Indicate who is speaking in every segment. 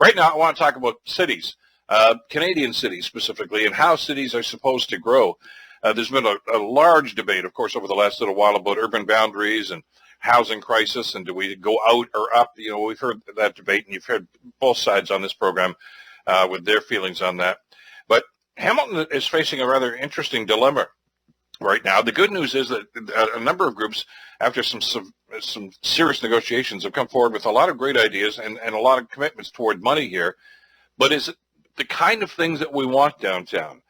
Speaker 1: Right now, I want to talk about cities, Canadian cities specifically, and how cities are supposed to grow. There's been a large debate, of course, over the last little while about urban boundaries and housing crisis, and do we go out or up? You know, we've heard that debate, and you've heard both sides on this program with their feelings on that. But Hamilton is facing a rather interesting dilemma right now. The good news is that a number of groups, after some serious negotiations, have come forward with a lot of great ideas and a lot of commitments toward money here. But is it the kind of things that we want downtown?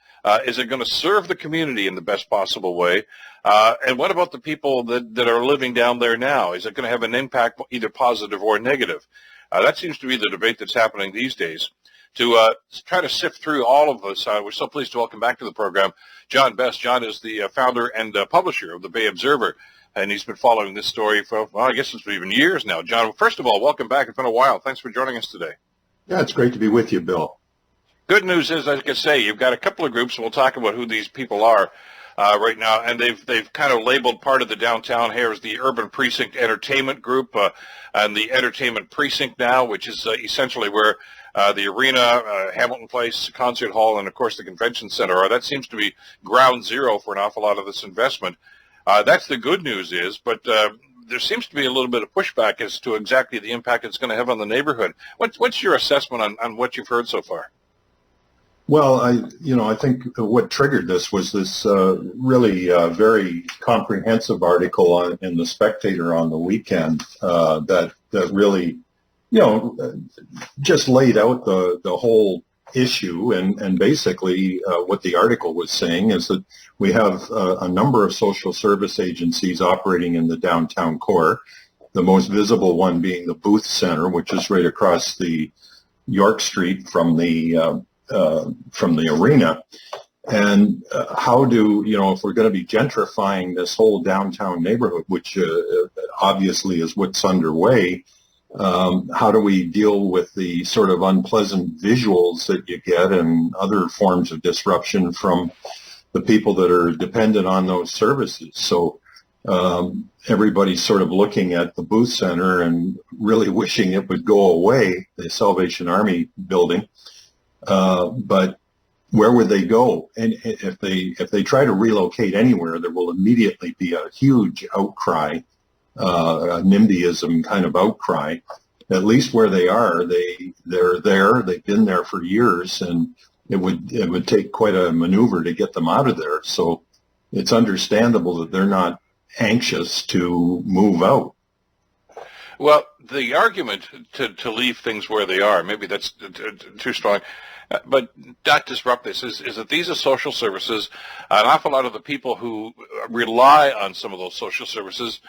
Speaker 1: Is it going to serve the community in the best possible way? And what about the people that are living down there now? Is it going to have an impact, either positive or negative? That seems to be the debate that's happening these days. To try to sift through all of this, we're so pleased to welcome back to the program John Best. John is the founder and publisher of the Bay Observer, and he's been following this story for, well, I guess it's even years now. John, first of all, welcome back. It's been a while. Thanks for joining us today.
Speaker 2: Yeah, it's great to be with you, Bill.
Speaker 1: Good news is, like I say, you've got a couple of groups, and we'll talk about who these people are right now, and they've kind of labeled part of the downtown here as the Urban Precinct Entertainment Group, and the Entertainment Precinct now, which is essentially where the arena, Hamilton Place, Concert Hall, and, of course, the Convention Center are. That seems to be ground zero for an awful lot of this investment. That's the good news is, but there seems to be a little bit of pushback as to exactly the impact it's going to have on the neighborhood. What's your assessment on what you've heard so far?
Speaker 2: Well, I think what triggered this was this really very comprehensive article in The Spectator on the weekend that really, just laid out the whole issue. And basically what the article was saying is that we have a number of social service agencies operating in the downtown core, the most visible one being the Booth Center, which is right across the York Street from the arena. And how do, if we're going to be gentrifying this whole downtown neighborhood, which obviously is what's underway, how do we deal with the sort of unpleasant visuals that you get and other forms of disruption from the people that are dependent on those services? So everybody's sort of looking at the Booth Center and really wishing it would go away, the Salvation Army building. But where would they go? And if they try to relocate anywhere, there will immediately be a huge outcry, a NIMBYism kind of outcry. At least where they are, they're there. They've been there for years, and it would take quite a maneuver to get them out of there. So it's understandable that they're not anxious to move out.
Speaker 1: Well, the argument to leave things where they are, maybe that's too strong, but not disrupt this, is that these are social services. An awful lot of the people who rely on some of those social services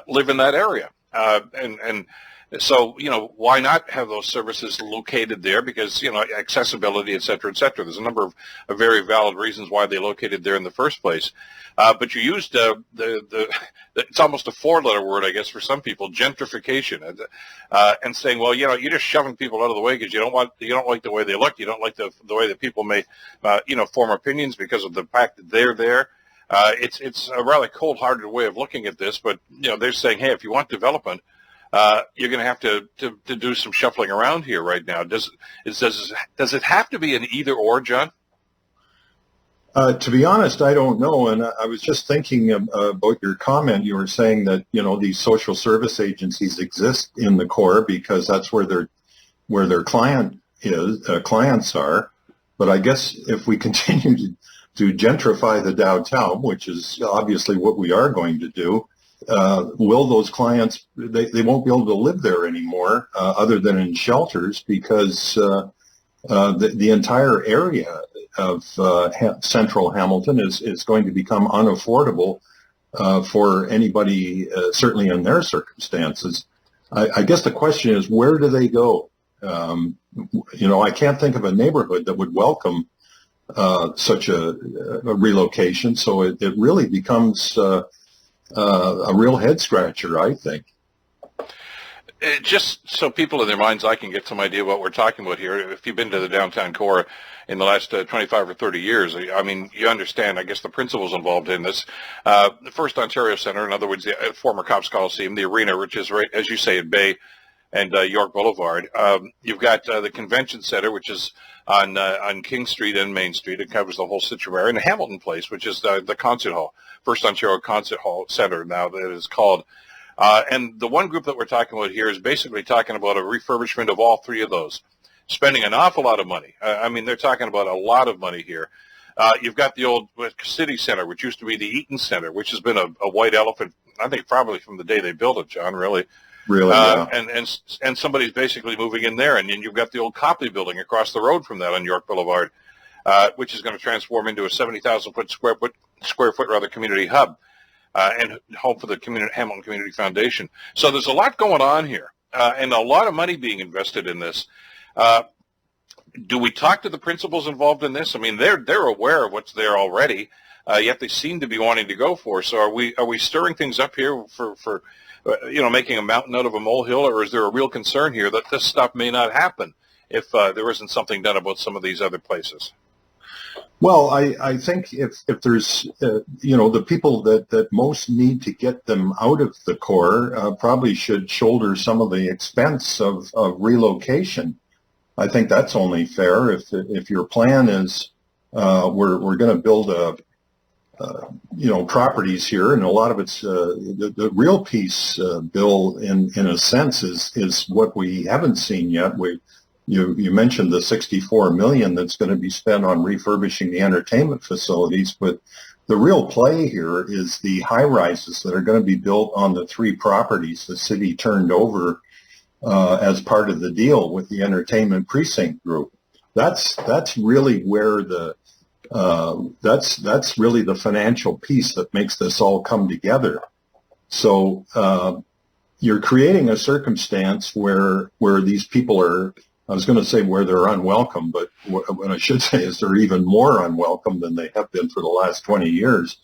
Speaker 1: live in that area. And so, why not have those services located there? Because, accessibility, et cetera, et cetera. There's a number of very valid reasons why they located there in the first place. But you used it's almost a four-letter word, I guess, for some people, gentrification, and saying, well, you're just shoving people out of the way because you don't like the way they look, you don't like the way that people may, form opinions because of the fact that they're there. It's a rather cold-hearted way of looking at this, but they're saying, hey, if you want development, you're going to have to do some shuffling around here right now. Does it have to be an either-or, John?
Speaker 2: To be honest, I don't know. And I was just thinking about your comment. You were saying that, these social service agencies exist in the core because that's where their clients are. But I guess if we continue to gentrify the downtown, which is obviously what we are going to do, will those clients, they won't be able to live there anymore other than in shelters because the entire area of central Hamilton is going to become unaffordable for anybody, certainly in their circumstances. I guess the question is, where do they go? I can't think of a neighborhood that would welcome such a relocation, so it really becomes a real head scratcher, I think.
Speaker 1: Just so people in their mind's eye can get some idea what we're talking about here, if you've been to the downtown core in the last 25 or 30 years, I mean, you understand, I guess, the principles involved in this. The First Ontario Centre, in other words, the former Cops Coliseum, the arena, which is right, as you say, at Bay, and York Boulevard. You've got the Convention Center, which is on King Street and Main Street. It covers the whole Scituate area, and Hamilton Place, which is the concert hall, First Ontario Concert Hall Center now that it is called. And the one group that we're talking about here is basically talking about a refurbishment of all three of those, spending an awful lot of money. I mean, they're talking about a lot of money here. You've got the old City Center, which used to be the Eaton Center, which has been a white elephant, I think probably from the day they built it, John, really.
Speaker 2: Really, yeah.
Speaker 1: And somebody's basically moving in there. And then you've got the old Copley building across the road from that on York Boulevard, which is going to transform into a 70,000 square foot community hub. And home for the Hamilton Community Foundation. So there's a lot going on here, and a lot of money being invested in this. Do we talk to the principals involved in this? I mean, they're aware of what's there already, yet they seem to be wanting to go for. So are we stirring things up here for making a mountain out of a molehill, or is there a real concern here that this stuff may not happen if there isn't something done about some of these other places?
Speaker 2: Well, I think if there's, the people that most need to get them out of the core probably should shoulder some of the expense of relocation. I think that's only fair. If your plan is we're going to build properties here, and a lot of it's the real piece, Bill, in a sense is what we haven't seen yet. You mentioned the $64 million that's going to be spent on refurbishing the entertainment facilities, but the real play here is the high-rises that are going to be built on the three properties the city turned over as part of the deal with the entertainment precinct group. That's really where that's really the financial piece that makes this all come together. So you're creating a circumstance where these people are, I was going to say where they're unwelcome, but what I should say is they're even more unwelcome than they have been for the last 20 years.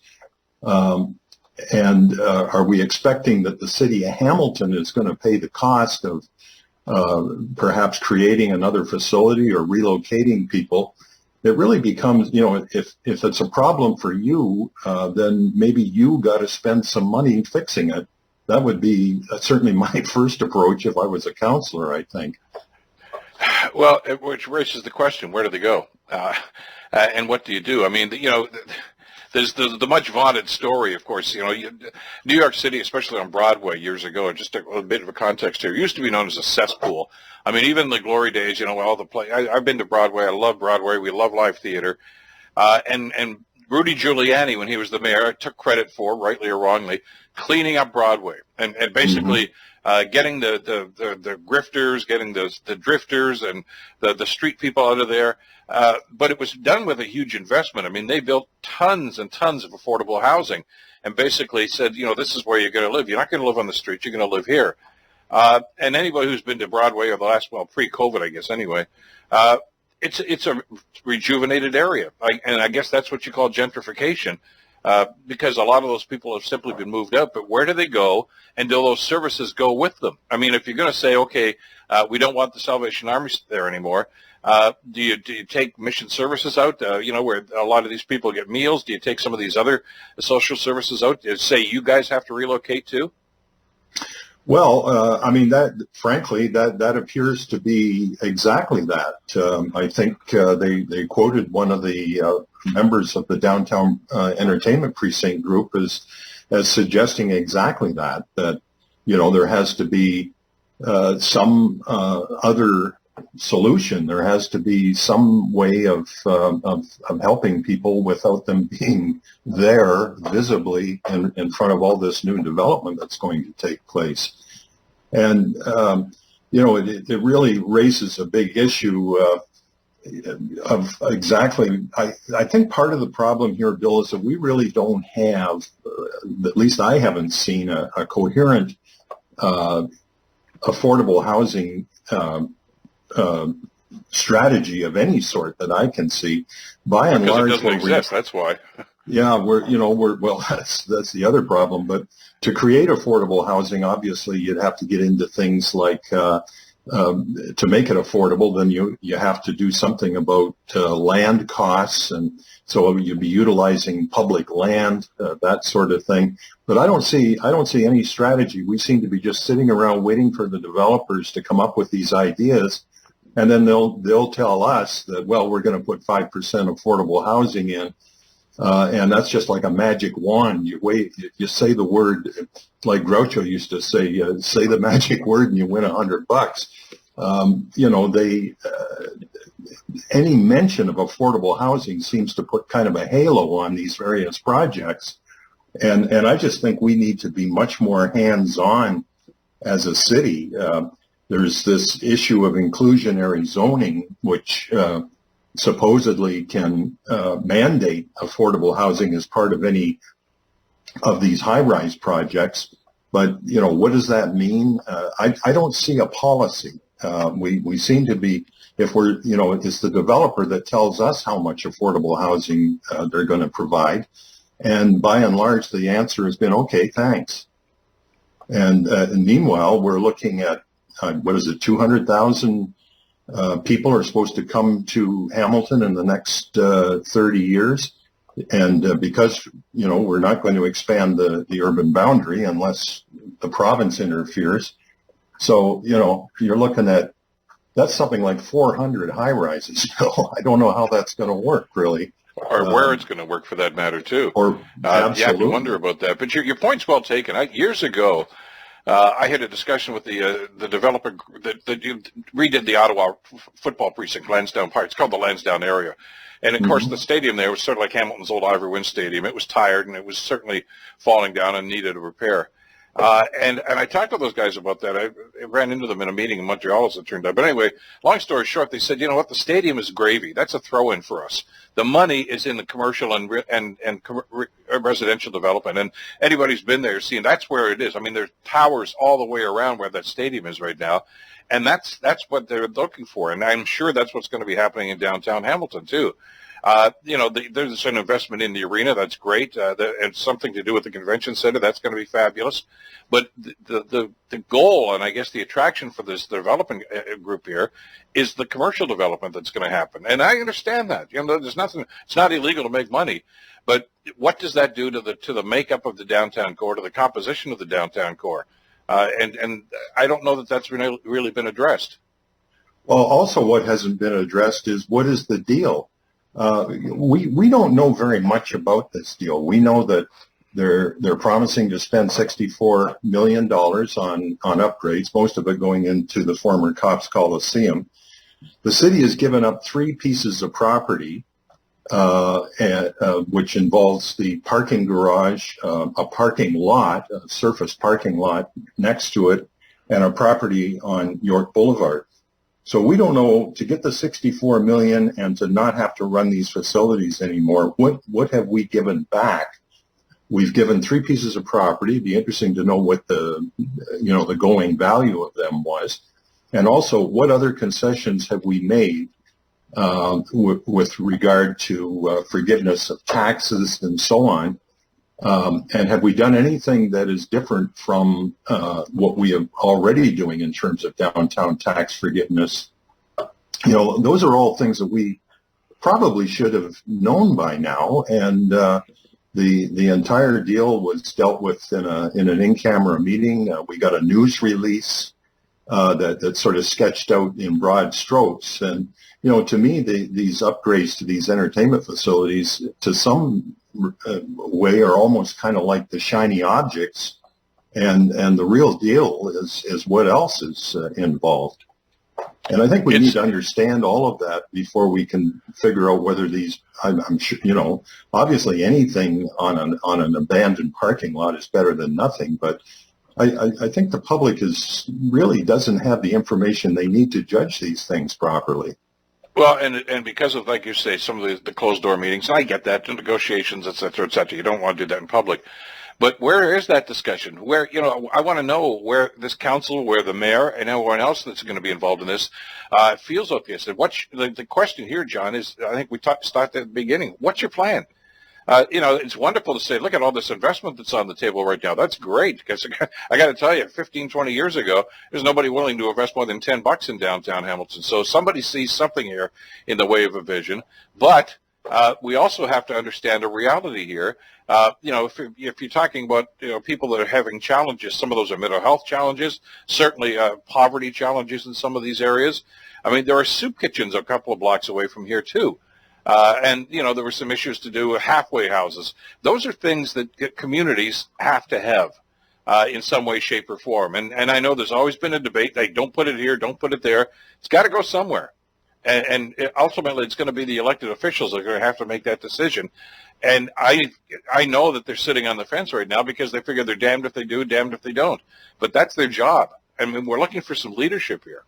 Speaker 2: And are we expecting that the city of Hamilton is going to pay the cost of perhaps creating another facility or relocating people? It really becomes, if it's a problem for you, then maybe you got to spend some money fixing it. That would be certainly my first approach if I was a councillor, I think.
Speaker 1: Well, which raises the question, where do they go? And what do you do? I mean, there's the much vaunted story, of course, New York City, especially on Broadway years ago, just a bit of a context here, used to be known as a cesspool. I mean, even in the glory days, all the play. I've been to Broadway. I love Broadway. We love live theater. And Rudy Giuliani, when he was the mayor, took credit for, rightly or wrongly, cleaning up Broadway and basically getting the grifters, getting the drifters and the street people out of there. But it was done with a huge investment. I mean, they built tons and tons of affordable housing and basically said, this is where you're going to live. You're not going to live on the street. You're going to live here. And anybody who's been to Broadway or pre-COVID, I guess, anyway, it's a rejuvenated area. And I guess that's what you call gentrification. Because a lot of those people have simply been moved out, but where do they go, and do those services go with them? I mean, if you're going to say, okay, we don't want the Salvation Army there anymore, do you take mission services out, where a lot of these people get meals? Do you take some of these other social services out? Do you say you guys have to relocate too?
Speaker 2: Well, I mean, frankly, that appears to be exactly that. I think they quoted one of the members of the Downtown Entertainment Precinct group as suggesting exactly that there has to be some other solution. There has to be some way of helping people without them being there visibly in front of all this new development that's going to take place. And, it really raises a big issue of exactly, I think part of the problem here, Bill, is that we really don't have, at least I haven't seen a coherent affordable housing strategy of any sort that I can see. By and large,
Speaker 1: it doesn't exist. That's why.
Speaker 2: Yeah, well, that's the other problem. But to create affordable housing, obviously, you'd have to get into things like to make it affordable, then you have to do something about land costs, and so you'd be utilizing public land, that sort of thing. But I don't see any strategy. We seem to be just sitting around waiting for the developers to come up with these ideas, and then they'll tell us that, well, we're going to put 5% affordable housing in. And that's just like a magic wand. You say the word, like Groucho used to say the magic word and you win $100. Any mention of affordable housing seems to put kind of a halo on these various projects. And I just think we need to be much more hands-on as a city. There's this issue of inclusionary zoning, which supposedly can mandate affordable housing as part of any of these high-rise projects. But, what does that mean? I don't see a policy. We seem to be, if we're, it's the developer that tells us how much affordable housing they're going to provide. And by and large, the answer has been, okay, thanks. And meanwhile, we're looking at, 200,000 people are supposed to come to Hamilton in the next 30 years. And because, we're not going to expand the urban boundary unless the province interferes. So, you're looking at, that's something like 400 high-rises. So I don't know how that's going to work, really.
Speaker 1: Or where it's going to work, for that matter, too.
Speaker 2: Or absolutely.
Speaker 1: You have to wonder about that. But your point's well taken. Years ago, I had a discussion with the developer that redid the Ottawa football precinct, Lansdowne Park. It's called the Lansdowne area. And, of course, the stadium there was sort of like Hamilton's old Ivor Wynne Stadium. It was tired, and it was certainly falling down and needed a repair. And I talked to those guys about that. I ran into them in a meeting in Montreal, as it turned out. But anyway, long story short, they said, you know what, the stadium is gravy. That's a throw-in for us. The money is in the commercial and residential development. And anybody who's been there has seen that's where it is. I mean, there's towers all the way around where that stadium is right now. And that's what they're looking for. And I'm sure that's what's going to be happening in downtown Hamilton, too. There's an investment in the arena. That's great. And something to do with the convention center. That's going to be fabulous. But the goal, and I guess the attraction for this development group here, is the commercial development that's going to happen. And I understand that. There's nothing. It's not illegal to make money. But what does that do to the makeup of the downtown core, to the composition of the downtown core? And I don't know that that's really been addressed.
Speaker 2: Well, also what hasn't been addressed is, what is the deal? We don't know very much about this deal. We know that they're promising to spend $64 million on upgrades, most of it going into the former Cops Coliseum. The city has given up 3 pieces of property, which involves the parking garage, a parking lot, a surface parking lot next to it, and a property on York Boulevard. So we don't know, to get the $64 million and to not have to run these facilities anymore, what have we given back? We've given 3 pieces of property. It'd be interesting to know what the going value of them was. And also, what other concessions have we made with regard to forgiveness of taxes and so on? And have we done anything that is different from what we are already doing in terms of downtown tax forgiveness? Those are all things that we probably should have known by now. And the entire deal was dealt with in an in-camera meeting. We got a news release that sort of sketched out in broad strokes. And to me, these upgrades to these entertainment facilities, to some way, are almost kind of like the shiny objects, and the real deal is what else is involved. And I think we need to understand all of that before we can figure out whether these, I'm sure, obviously anything on an abandoned parking lot is better than nothing, but I think the public really doesn't have the information they need to judge these things properly.
Speaker 1: Well, and because of, like you say, some of the closed-door meetings, and I get that, the negotiations, et cetera, you don't want to do that in public. But where is that discussion? Where, I want to know where this council, where the mayor, and everyone else that's going to be involved in this feels about this. And the question here, John, is, I think we started at the beginning, what's your plan? It's wonderful to say, look at all this investment that's on the table right now. That's great, because I got to tell you, 15, 20 years ago, there's nobody willing to invest more than $10 in downtown Hamilton. So somebody sees something here in the way of a vision. But we also have to understand a reality here. If you're talking about people that are having challenges, some of those are mental health challenges, certainly poverty challenges in some of these areas. I mean, there are soup kitchens a couple of blocks away from here too. There were some issues to do with halfway houses. Those are things that communities have to have in some way, shape, or form. And I know there's always been a debate, like, don't put it here, don't put it there. It's got to go somewhere. And ultimately, it's going to be the elected officials that are going to have to make that decision. And I know that they're sitting on the fence right now because they figure they're damned if they do, damned if they don't. But that's their job. I mean, we're looking for some leadership here.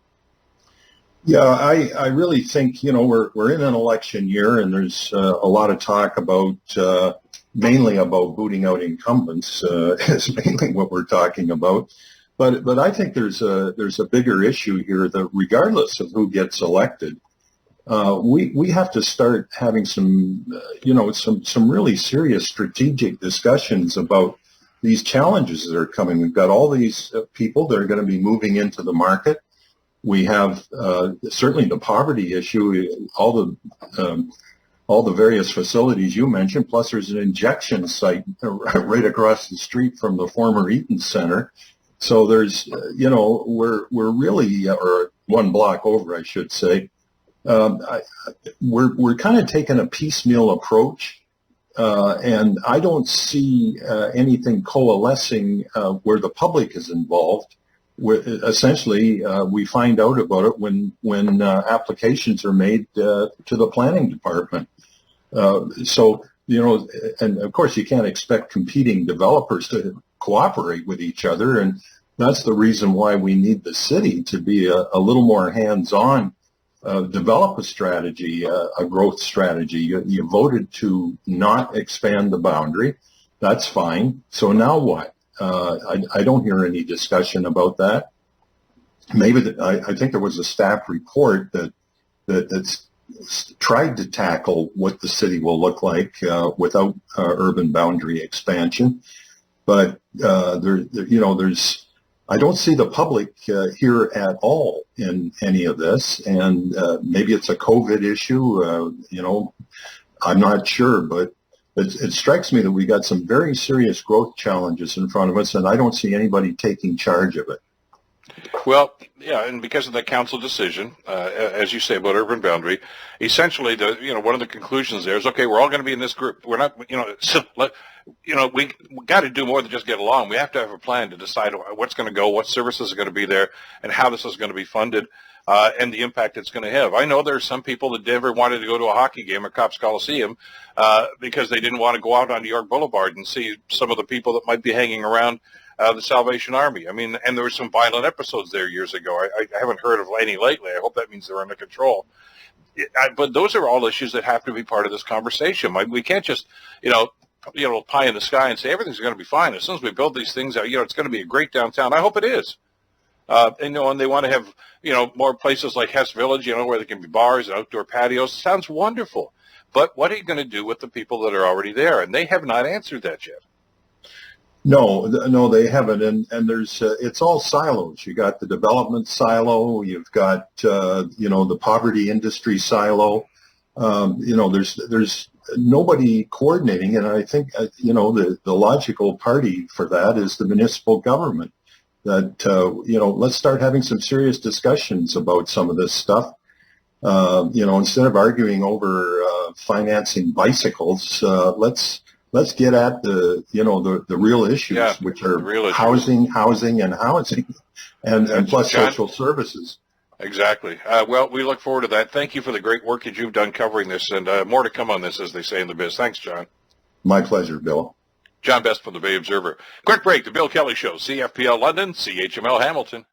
Speaker 2: Yeah, I really think, we're in an election year, and there's a lot of talk about mainly about booting out incumbents is mainly what we're talking about. But I think there's a bigger issue here that regardless of who gets elected, we have to start having some really serious strategic discussions about these challenges that are coming. We've got all these people that are going to be moving into the market. We have certainly the poverty issue, all the various facilities you mentioned, plus there's an injection site right across the street from the former Eaton Center. So there's, we're really, or one block over, I should say, we're kind of taking a piecemeal approach, and I don't see anything coalescing where the public is involved. Essentially, we find out about it when applications are made to the planning department. And of course, you can't expect competing developers to cooperate with each other, and that's the reason why we need the city to be a little more hands-on, develop a strategy, a growth strategy. You voted to not expand the boundary. That's fine. So now what? I don't hear any discussion about that. Maybe I think there was a staff report that's tried to tackle what the city will look like without urban boundary expansion, but I don't see the public here at all in any of this, and maybe it's a COVID issue. I'm not sure, but it strikes me that we got some very serious growth challenges in front of us, and I don't see anybody taking charge of it.
Speaker 1: Well, yeah, and because of the council decision, as you say about urban boundary, essentially, one of the conclusions there is, okay, we're all going to be in this group. We're not, we got to do more than just get along. We have to have a plan to decide what's going to go, what services are going to be there, and how this is going to be funded, and the impact it's going to have. I know there are some people that never wanted to go to a hockey game at Copps Coliseum because they didn't want to go out on New York Boulevard and see some of the people that might be hanging around the Salvation Army. I mean, and there were some violent episodes there years ago. I haven't heard of any lately. I hope that means they're under control. But those are all issues that have to be part of this conversation. We can't just, pie in the sky and say everything's going to be fine. As soon as we build these things out, it's going to be a great downtown. I hope it is. And they want to have, more places like Hess Village, where there can be bars and outdoor patios. Sounds wonderful. But what are you going to do with the people that are already there? And they have not answered that yet.
Speaker 2: No, they haven't, and there's it's all silos. You got the development silo, you've got the poverty industry silo. There's nobody coordinating, and I think the logical party for that is the municipal government. That let's start having some serious discussions about some of this stuff. Instead of arguing over financing bicycles, let's get at the real issues, which are housing, and plus John, social services.
Speaker 1: Exactly. Well, we look forward to that. Thank you for the great work that you've done covering this, and more to come on this, as they say in the biz. Thanks, John.
Speaker 2: My pleasure, Bill.
Speaker 1: John Best from the Bay Observer. Quick break. The Bill Kelly Show, CFPL London, CHML Hamilton.